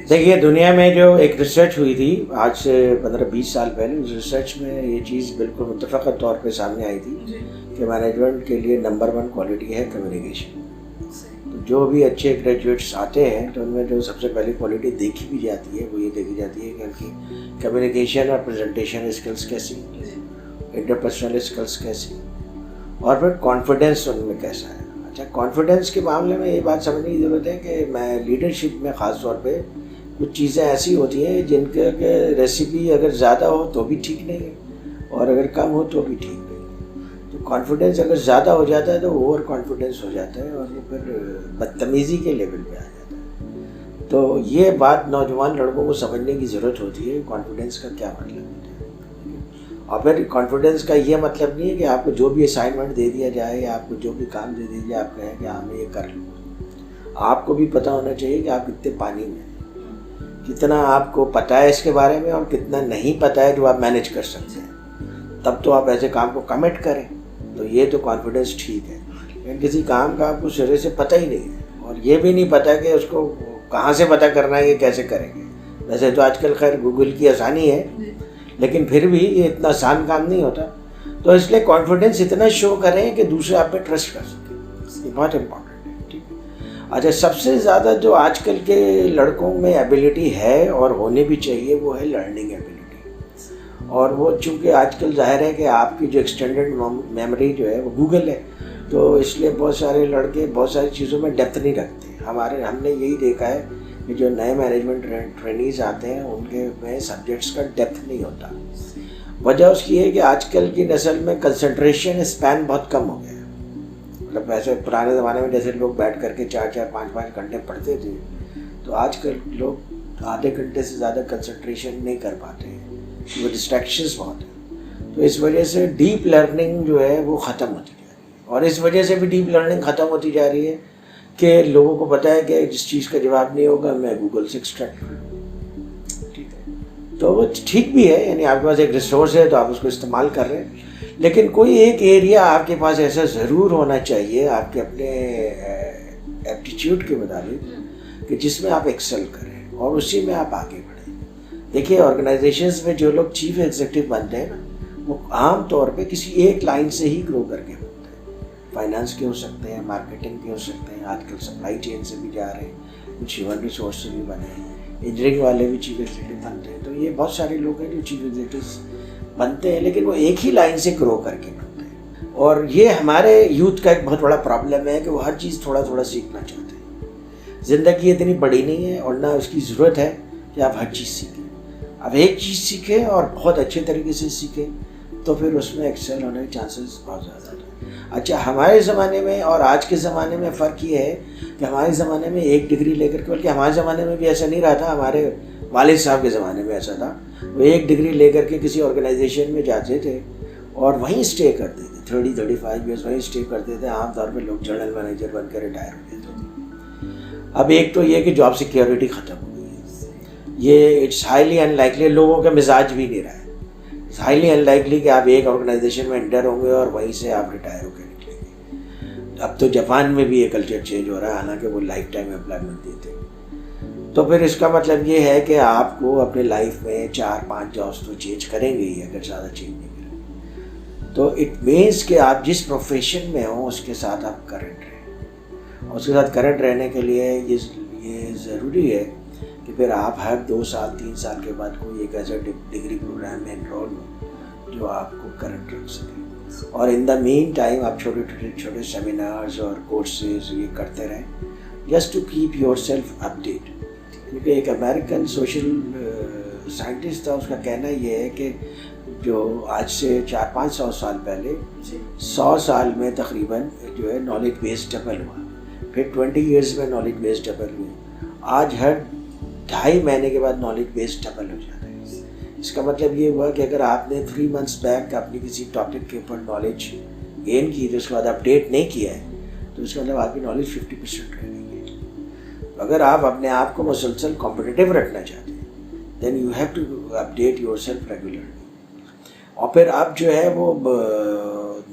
देखिए दुनिया में जो एक रिसर्च हुई थी आज से 15-20 साल पहले, उस रिसर्च में ये चीज़ बिल्कुल मुत्तफ़क़ तौर पे सामने आई थी कि मैनेजमेंट के लिए नंबर 1 क्वालिटी है कम्युनिकेशन। तो जो भी अच्छे ग्रेजुएट्स आते हैं तो उनमें जो सबसे पहली क्वालिटी देखी भी जाती है वो ये देखी जाती है कि उनकी कम्युनिकेशन और प्रेजेंटेशन स्किल्स कैसी, इंटरपर्सनल स्किल्स कैसी, और फिर कॉन्फिडेंस उनमें कैसा है। अच्छा, कॉन्फिडेंस के मामले में ये बात समझने की ज़रूरत है कि मैं लीडरशिप में ख़ास तौर पे कुछ चीज़ें ऐसी होती हैं जिनके रेसिपी अगर ज़्यादा हो तो भी ठीक नहीं है और अगर कम हो तो भी ठीक नहीं है। तो कॉन्फिडेंस अगर ज़्यादा हो जाता है तो ओवर कॉन्फिडेंस हो जाता है और वो फिर बदतमीज़ी के लेवल पे आ जाता है। तो ये बात नौजवान लड़कों को समझने की ज़रूरत होती है, कॉन्फिडेंस का क्या मतलब होता है। और फिर कॉन्फिडेंस का ये मतलब नहीं है कि आपको जो भी असाइनमेंट दे दिया जाए या आपको जो भी काम दे दिया जाए आप कहें कि हाँ मैं ये कर लूँ। आपको भी पता होना चाहिए कि आप कितने पानी में, कितना आपको पता है इसके बारे में और कितना नहीं पता है जो आप मैनेज कर सकते हैं, तब तो आप ऐसे काम को कमिट करें। तो ये तो कॉन्फिडेंस ठीक है। लेकिन किसी काम का आपको सिरे से पता ही नहीं है और ये भी नहीं पता कि उसको कहाँ से पता करना है, ये कैसे करेंगे। वैसे तो आजकल खैर गूगल की आसानी है, लेकिन फिर भी ये इतना आसान काम नहीं होता। तो इसलिए कॉन्फिडेंस इतना शो करें कि दूसरे आप पे ट्रस्ट कर सकें, ये बहुत इम्पॉर्टेंट है। ठीक है। अच्छा, सबसे ज़्यादा जो आजकल के लड़कों में एबिलिटी है और होनी भी चाहिए वो है लर्निंग एबिलिटी। और वो चूँकि आजकल जाहिर है कि आपकी जो एक्सटेंडेड मेमोरी जो है वो गूगल है, तो इसलिए बहुत सारे लड़के बहुत सारी चीज़ों में डेप्थ नहीं रखते। हमने यही देखा है कि जो नए मैनेजमेंट ट्रेनीज आते हैं उनके में सब्जेक्ट्स का डेप्थ नहीं होता। वजह उसकी है कि आजकल की नस्ल में कंसंट्रेशन स्पैन बहुत कम हो गया है। मतलब वैसे पुराने ज़माने में जैसे लोग बैठ करके 4-4, 5-5 घंटे पढ़ते थे, तो आजकल लोग आधे घंटे से ज़्यादा कंसंट्रेशन नहीं कर पाते हैं, वो डिस्ट्रैक्शंस बहुत हैं। तो इस वजह से डीप लर्निंग जो है वो ख़त्म होती जा रही है। और इस वजह से भी डीप लर्निंग ख़त्म होती जा रही है कि लोगों को पता है कि जिस चीज़ का जवाब नहीं होगा मैं गूगल से एक्सट्रैक्ट कर लूँ। ठीक है, तो वो ठीक भी है, यानी आपके पास एक रिसोर्स है तो आप उसको इस्तेमाल कर रहे हैं। लेकिन कोई एक एरिया आपके पास ऐसा ज़रूर होना चाहिए आपके अपने एप्टीट्यूड के मुताबिक कि जिसमें आप एक्सेल करें और उसी में आप आगे बढ़ें। देखिए ऑर्गेनाइजेशंस में जो लोग चीफ एग्जीक्यूटिव बनते हैं ना, वो आम तौर पे किसी एक लाइन से ही ग्रो करके बनते हैं। फाइनेंस के हो सकते हैं, मार्केटिंग के हो सकते हैं, आजकल सप्लाई चेन से भी जा रहे हैं, कुछ ह्यूमन रिसोर्स से भी बने हैं, इंजीनियरिंग वाले भी चीफ एग्जीक्यूटिव बनते हैं। तो ये बहुत सारे लोग हैं जो चीफ एग्जीक्यूटिव्स बनते हैं, लेकिन वो एक ही लाइन से ग्रो करके बनते हैं। और ये हमारे यूथ का एक बहुत बड़ा प्रॉब्लम है कि वो हर चीज़ थोड़ा थोड़ा सीखना चाहते हैं। ज़िंदगी इतनी बड़ी नहीं है और ना उसकी ज़रूरत है कि आप हर चीज़ सीखें। अब एक चीज़ सीखें और बहुत अच्छे तरीके से सीखें तो फिर उसमें एक्सेल होने के चांसेस बहुत ज़्यादा हैं। अच्छा, हमारे ज़माने में और आज के ज़माने में फ़र्क ये है कि हमारे ज़माने में एक डिग्री लेकर के, बल्कि हमारे ज़माने में भी ऐसा नहीं रहा था, हमारे वालिद साहब के ज़माने में ऐसा था, वो एक डिग्री लेकर के किसी ऑर्गेनाइजेशन में जाते थे और वहीं स्टे करते थे, 30-35 ईयर्स वहीं स्टे करते थे। आमतौर पर लोग जनरल मैनेजर बनकर रिटायर हो जाते थे। अब एक तो ये कि जॉब सिक्योरिटी ख़त्म हो गई है, ये इट्स हाईली अनलाइकली, लोगों का मिजाज भी नहीं रहा है। इट्स हाईली अनलाइकली कि आप एक ऑर्गेनाइजेशन में एंटर होंगे और वहीं से आप रिटायर होकर निकलेंगे। अब तो जापान में भी ये कल्चर चेंज हो रहा है, हालांकि वो लाइफ टाइम एम्प्लॉयमेंट देते हैं। तो फिर इसका मतलब ये है कि आपको अपने लाइफ में 4-5 जॉब्स तो चेंज करेंगे ही, अगर ज़्यादा चेंज नहीं करेंगे। तो इट मीन्स कि आप जिस प्रोफेशन में हो उसके साथ आप करंट रहें। और उसके साथ करंट रहने के लिए ये ज़रूरी है कि फिर आप हर 2 साल 3 साल के बाद कोई एक ऐसा डिग्री प्रोग्राम में एनरोल हो जो आपको करंट रख सके। और इन द मीन टाइम आप छोटे सेमिनार्स और कोर्सेज ये करते रहें, just to keep your self update. क्योंकि एक अमेरिकन सोशल साइंटिस्ट था, उसका कहना ये है कि जो आज से 400-500 साल पहले 100 साल में तकरीबन जो है नॉलेज बेस डबल हुआ, फिर 20 ईयर्स में नॉलेज बेस डबल हुई, आज हर 2.5 महीने के बाद नॉलेज बेस डबल हो जाता है। इसका मतलब ये हुआ कि अगर आपने 3 मंथ्स बैक अपनी किसी टॉपिक के ऊपर नॉलेज गेन की तो उसके बाद अपडेट नहीं किया है, तो इसका मतलब आपकी नॉलेज 50% रह गई है। अगर आप अपने आप को मुसलसल कॉम्पिटिटिव रखना चाहते हैं then you have to update yourself regularly. और फिर आप जो है वो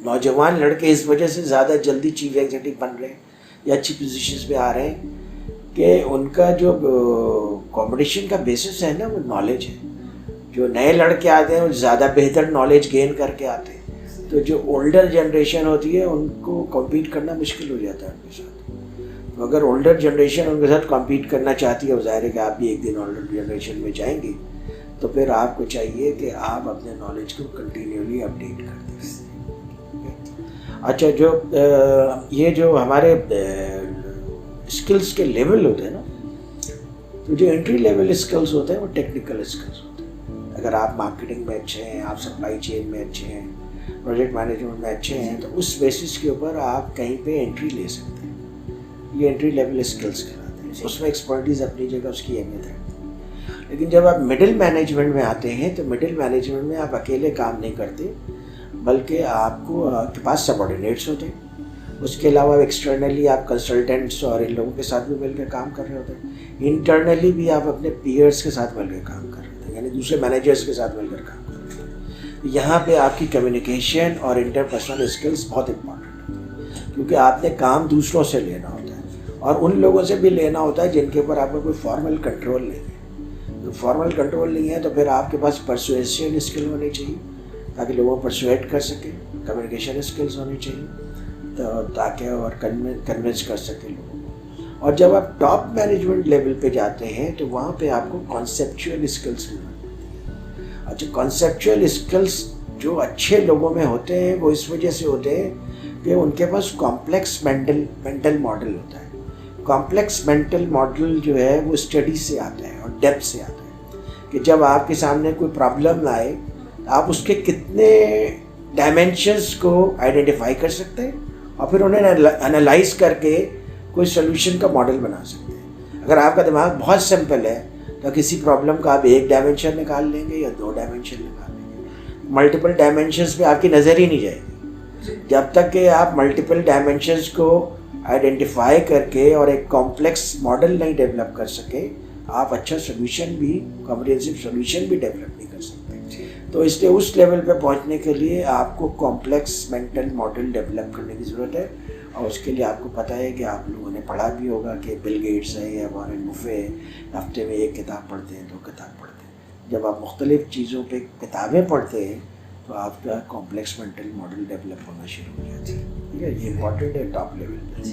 नौजवान लड़के इस वजह से ज़्यादा जल्दी चीफ एग्जीक्यूटिव बन रहे हैं या अच्छी पोजीशंस पे आ रहे हैं कि उनका जो कंपटीशन का बेसिस है ना वो नॉलेज है। जो नए लड़के आते हैं वो ज़्यादा बेहतर नॉलेज गेन करके आते हैं, तो जो ओल्डर जनरेशन होती है उनको कम्पीट करना मुश्किल हो जाता है उनके साथ। तो अगर ओल्डर जनरेशन उनके साथ कम्पीट करना चाहती है, ज़ाहिर है कि आप भी एक दिन ओल्डर जनरेशन में जाएंगे, तो फिर आपको चाहिए कि आप अपने नॉलेज को कंटिन्यूली अपडेट करते रहें। अच्छा, जो ये जो हमारे स्किल्स के लेवल होते हैं ना, तो जो एंट्री लेवल स्किल्स होते हैं वो टेक्निकल स्किल्स होते हैं। अगर आप मार्केटिंग में अच्छे हैं, आप सप्लाई चेन में अच्छे हैं, प्रोजेक्ट मैनेजमेंट में अच्छे हैं, तो उस बेसिस के ऊपर आप कहीं पे एंट्री ले सकते हैं। ये एंट्री लेवल स्किल्स कहलाते हैं। उसमें एक्सपर्टीज़ अपनी जगह उसकी अहमियत है। लेकिन जब आप मिडिल मैनेजमेंट में आते हैं तो मिडिल मैनेजमेंट में आप अकेले काम नहीं करते, बल्कि आपके पास सबऑर्डिनेट्स होते हैं। उसके अलावा एक्सटर्नली आप कंसल्टेंट्स और इन लोगों के साथ भी मिलकर काम कर रहे होते हैं। इंटरनली भी आप अपने पीयर्स के साथ मिलकर काम कर रहे होते हैं, यानी दूसरे मैनेजर्स के साथ मिलकर काम कर रहे होते हैं। यहाँ पे आपकी कम्युनिकेशन और इंटरपर्सनल स्किल्स बहुत इंपॉर्टेंट होती है, क्योंकि आपने काम दूसरों से लेना होता है और उन लोगों से भी लेना होता है जिनके ऊपर आपका कोई फॉर्मल कंट्रोल नहीं है। तो फॉर्मल कंट्रोल नहीं है तो फिर आपके पास परसुएशन स्किल होनी चाहिए ताकि लोगों को परसुएट कर सके, कम्युनिकेशन स्किल्स होनी चाहिए तो ताकि और कन्विंस कर सके लोगों को। और जब आप टॉप मैनेजमेंट लेवल पे जाते हैं तो वहाँ पे आपको कॉन्सेप्चुअल स्किल्स मिलते। अच्छा, कॉन्सेप्चुअल स्किल्स जो अच्छे लोगों में होते हैं वो इस वजह से होते हैं कि उनके पास कॉम्प्लेक्स मेंटल मॉडल होता है। कॉम्प्लेक्स मेंटल मॉडल जो है वो स्टडी से आता है और डेप्थ से आता है कि जब आपके सामने कोई प्रॉब्लम आए आप उसके कितने डायमेंशंस को आइडेंटिफाई कर सकते हैं और फिर उन्हें एनालाइज करके कोई सोल्यूशन का मॉडल बना सकते हैं। अगर आपका दिमाग बहुत सिंपल है तो किसी प्रॉब्लम का आप एक डायमेंशन निकाल लेंगे या दो डायमेंशन निकाल लेंगे, मल्टीपल डायमेंशंस पे आपकी नज़र ही नहीं जाएगी। जब तक कि आप मल्टीपल डायमेंशंस को आइडेंटिफाई करके और एक कॉम्प्लेक्स मॉडल नहीं डेवलप कर सके, आप अच्छा सोल्यूशन भी, कॉम्प्रिहेंसिव सोल्यूशन भी डेवलप नहीं कर सकते। तो इसलिए उस लेवल पे पहुंचने के लिए आपको कॉम्प्लेक्स मेंटल मॉडल डेवलप करने की ज़रूरत है। और उसके लिए आपको पता है कि आप लोगों ने पढ़ा भी होगा कि बिल गेट्स है या वॉरेन बुफे हफ्ते में एक किताब पढ़ते हैं, 2 किताब पढ़ते हैं। जब आप मुख्तलिफ़ चीज़ों पे किताबें पढ़ते हैं तो आपका कॉम्प्लेक्स मेंटल मॉडल डेवलप होना शुरू हो जाती है। ठीक है, ये इंपॉर्टेंट है टॉप लेवल पे।